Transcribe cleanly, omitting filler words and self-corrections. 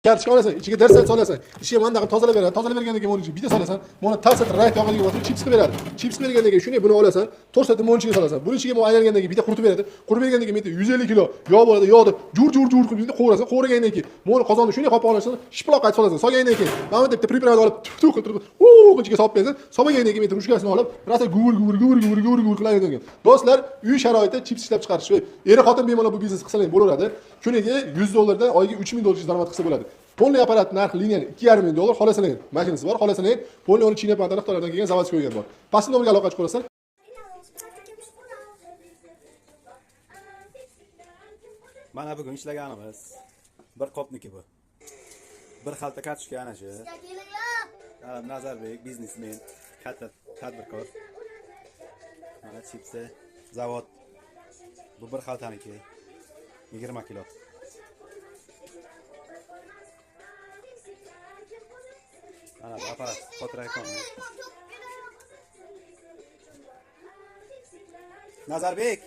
Kartochka olasan, ichiga darsat solasan. Ichiga mana bunaqa tozalab beradi. Tozalab bergandan keyin bitta solasan. Mana tasat rayt yog'iga bosib chipsni beradi. Chipsni bergandan keyin shuni buni olasan, to'rsatni monchiga solasan. Buni ichiga bu aylangandan keyin bitta quritib beradi. Quritib bergandan keyin bitta 150 kilo yog' bo'ladi. Yog'ni jur qilib qo'rasan. Qo'ragandan keyin mana qozonni shunday qopib olasan, shiploq qaytib solasan. Solgandan keyin mana bu yerda pripravka olib tuk qilib ichiga solib berasan. Solmagandan keyin ruchkasini olib, rosa guvur qiladigan keyin. Do'stlar, uy sharoitida chips ishlab chiqarish va eri xotin bemalol bu biznes qilsalar bo'laveradi. Kuniga $100 dan oyiga $3000 daromad qilsa bo'ladi. Polni apparat narxi linial $2,500 xohlasangiz mashinasi bor, xohlasangiz polni uni China bandan xitoylardan kelgan zavodga qo'ygan bor. Pastda nomga aloqa qilib qo'rasan. Mana bugun ishlaganimiz bir qopniki bu. Bir xalta kartochka ana shu. Nazarbek biznesmen, katta tadbirkor. Mana chipsi, zavod. Bu bir xaltaniki 20 kilo. Ana apparat fotoreklam. Nazarbek